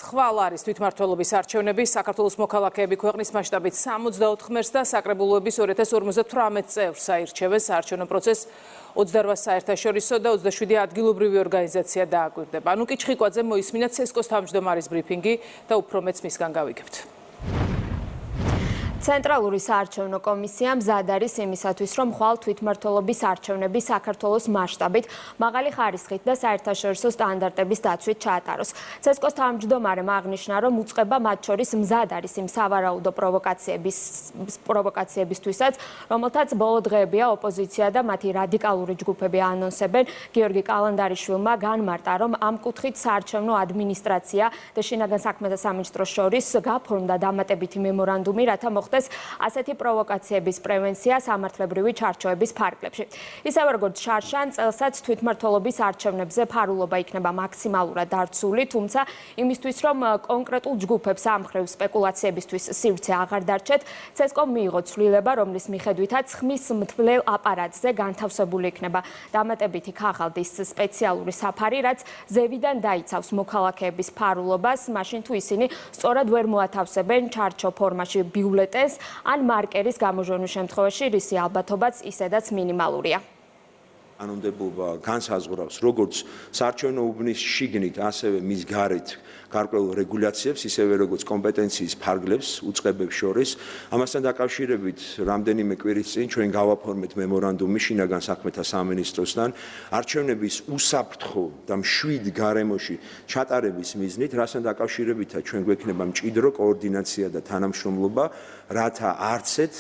ხვალ არის თვითმმართველობის არჩევნები. საქართველოს მოქალაქეები ქვეყნის მასშტაბით 64 ღმერთს და საკრებულოების 2058 წევრს აირჩევენ. საარჩევნო პროცესს 28 საერთაშორისო და 27 ადგილობრივი ორგანიზაცია დააკვირდება. ანუკი ჩხიკვაძე მოისმინა ცესკოს თავმჯდომარის ბრიფინგი და უფრო მეც მისგან გავიგებთ. ცენტრალური საარჩევნო კომისია მზად არის იმისათვის, რომ ხვალ თვითმმართველობის არჩევნები საქართველოს მასშტაბით მაღალი ხარისხით და საერთაშორისო სტანდარტების დაცვით ჩაატაროს. ცესკოს თავმჯდომარემ აღნიშნა, რომ უწყება მათ შორის მზად არის იმ სავარაუდო პროვოკაციებისთვისაც, რომელთაც ბოლო დღეებია ოპოზიცია და მათი რადიკალური ჯგუფები ანონსებენ. გიორგი კალანდარიშვილმა განმარტა, რომ ამ კუთხით საარჩევნო ადმინისტრაცია და შინაგან საქმეთა სამინისტროს შორის გაფორმდა დამატებითი მემორანდუმი, რათა მოხდეს ასეთი პროვოკაციების პრევენცია სამართლებრივი ჩარჩოების ფარგლებში. ისევე როგორც შარშან წელსაც თვითმმართველობის არჩევნებზე ფარულობა იქნება მაქსიმალურად დარწმული, თუმცა იმისთვის, რომ კონკრეტულ ჯგუფებს ამ მხრივ სპეკულაციებისთვის სივრცე აღარ დარჩეთ, ცესკომ მიიღო ცვლილება, რომლის მიხედვითაც ხმის მთვლელ აპარატზე განთავსებული იქნება დამატებითი ქაღალდის სპეციალური საფარი, რაც ზევიდან დაიცავს მოქალაქეების ფარულობას, მაშინ თუ ისინი სწორად ვერ მოათავსებენ ჩარჩო ფორმაში ბიულეტენს ან მარკერის გამოჟონვის შემთხვევაში, რისი ალბათობაც ისედაც მინიმალურია. კანონმდებლობა განსაზღვრავს როგორც საარჩევნო უბნის შიგნით, ასევე მის გარეთ გარკვეულ რეგულაციებს, ისევე როგორც კომპეტენციის ფარგლებს უწყებებს შორის. ამასთან დაკავშირებით რამდენიმე კვირის წინ ჩვენ გავაფორმეთ მემორანდუმი შინაგან საქმეთა სამინისტროსთან არჩევნების უსაფრთხო და მშვიდ გარემოში ჩატარების მიზნით, რასთან დაკავშირებითაც ჩვენ გვექნება მჭიდრო კოორდინაცია და თანამშრომლობა, რათა არცეთ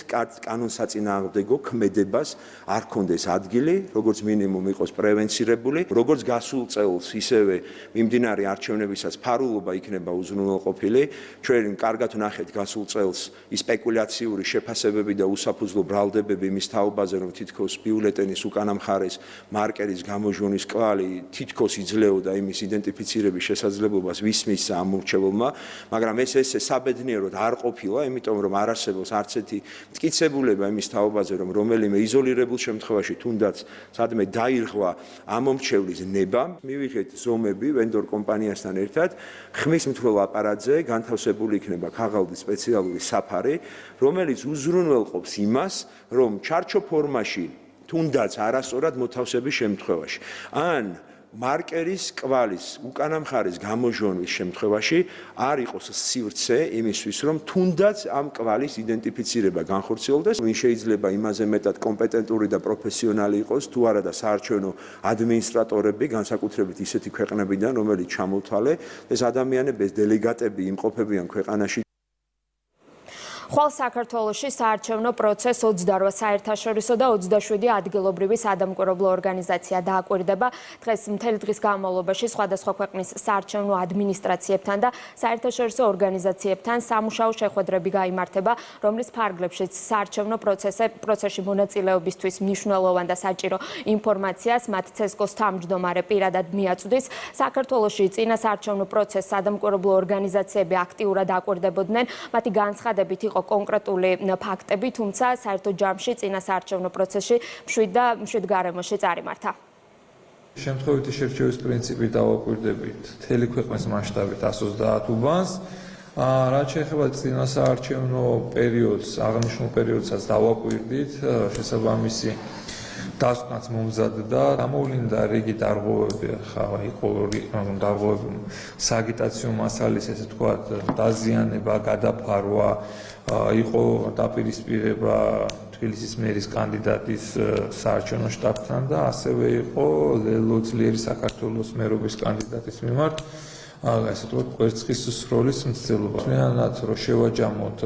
კანონსაწინააღმდეგო ქმედებას არ ქონდეს ადგილი, როგორც მინიმუმ იყოს პრევენცირებული, როგორც გასულ წელს, ისევე მიმდინარე არჩევნებისაც ფარულობა იქნება უზრუნველყოფილი. ჩვენ კარგად ვნახეთ გასულ წელს სპეკულაციური შეფასებები და უსაფუძვლო ბრალდებები იმის თაობაზე, რომ თითქოს ბიულეტენის უკანა მხარეს მარკერის გამოჟონის კვალი თითქოს იძლეოდა იმის იდენტიფიცირების შესაძლებლობას ვისმის ამ მორჩეულმა, მაგრამ ეს საბედნიეროდ არ ყოფილა, იმიტომ რომ არ არსებობს არც ერთი მტკიცებულება იმის თაობაზე, რომ რომელიმე იზოლირებულ შემთხვევაში თუნდაც სადმე დაირღვა ამ მომრჩევლის ნება. მივიღეთ ზომები ვენდორ კომპანიასთან ერთად, ხმის მთვრელ აპარატზე განთავსებული იქნება ქაღალდის სპეციალური საფარი, რომელიც უზრუნველყოფს იმას, რომ ჩარჩო ფორმაში თუნდაც არასწორად მოთავსების შემთხვევაში ან მარკერის კვალის უკანა მხარის გამოჟონვის შემთხვევაში არ იყოს სივრცე იმისთვის, რომ თუნდაც ამ კვალის იდენტიფიცირება განხორციელდეს. ვინ შეიძლება იმაზე მეტად კომპეტენტური და პროფესიონალი იყოს, თუ არა და საარჩევნო ადმინისტრატორები, განსაკუთრებით ისეთი ქვეყნებიდან, რომელიც ჩამოთვალე, ეს ადამიანები, ეს დელეგატები იმყოფებიან ქვეყანაში. ხვალ საქართველოში საარჩევნო პროცესს 28 საერთაშორისო და 27 ადგილობრივი სადამკვირვებლო ორგანიზაცია დააკვირდება. დღეს მთელი დღის განმავლობაში სხვადასხვა ქვეყნის საარჩევნო ადმინისტრაციებთან და საერთაშორისო ორგანიზაციებთან სამუშაო შეხვედრები გაიმართება, რომლის ფარგლებშიც საარჩევნო პროცესში მონაწილეობისთვის მნიშვნელოვან და საჭირო ინფორმაციას მათ ცესკოს თავმჯდომარე პირადად მიაწვდის. საქართველოში წინა საარჩევნო პროცესს სადამკვირვებლო ორგანიზაციები აქტიურად აკვირდებოდნენ, მათი განცხადებით იყო კონკრეტული ფაქტები, თუმცა საერთო ჯამში წინა საარჩევნო პროცესში მშვიდ გარემოში წარიმართა. შემთხვევითი შერჩევის პრინციპი დავაკვირდებით მთელი ქვეყნის მასშტაბით 130 უბანს. რაც შეეხება წინა საარჩევნო პერიოდს, აღნიშნულ პერიოდსაც დავაკვირდით, შესაბამისი დასკვნაც მომზადდა, გამოვლინდა რიგი დარღვევები, ხა იყო დარღვევები სააგიტაციო მასალის, ესე ვთქვათ, დაზიანება, გადაფარვა, იყო დაპირისპირება თბილისის მერის კანდიდატის საარჩევნო შტაბთან და ასევე იყო ლელო ძლიერი საქართველოს მერობის კანდიდატის მიმართ ასე ვთქვათ კვერცხის სროლის მცდელობა. მთლიანად რომ შევაჯამოთ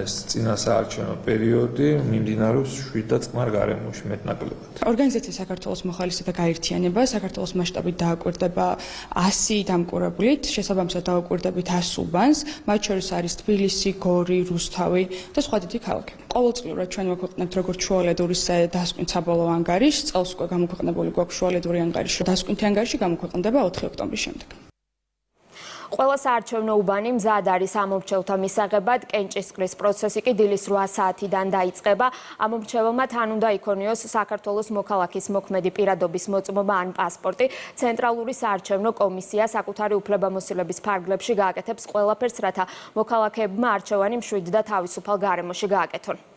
ეს წინა საარჩევნო პერიოდი მიმდინარეობს 7 წყნარ გარემოში მეტნაკლებად. ორგანიზაცია საქართველოს მოხალისეთა გაერთიანება საქართველოს მასშტაბით დააკვირდება 100 დამკვირვებლით, შესაბამისად დააკვირდებით 100 უბანს, მათ შორის არის თბილისი, გორი, რუსთავი და სხვა დიდი ქალაქები. ყოველწლიურად ჩვენ ვაქვეყნებთ როგორც შუალედურის დასკვნით საბოლოო ანგარიშს, წელს უკვე გამოქვეყნებული გვაქვს შუალედური ანგარიში, დასკვნითი ანგარიში გამოქვეყნდება 4 ოქტომბრის შემდეგ. ყველა საარჩევნო უბანი მზად არის ამომრჩევლთა მისაღებად. კენჭისყრის პროცესი კი დილის 8 საათიდან დაიწყება. ამომრჩეველმა თან უნდა იქონიოს საქართველოს მოქალაქის მოქმედი პირადობის მოწმობა ან პასპორტი. ცენტრალური საარჩევნო კომისია საკუთარი უფლებამოსილების ფარგლებში გააკეთებს ყველაფერს, რათა მოქალაქეებმა არჩევანი მშვიდ და თავისუფალ გარემოში გააკეთონ.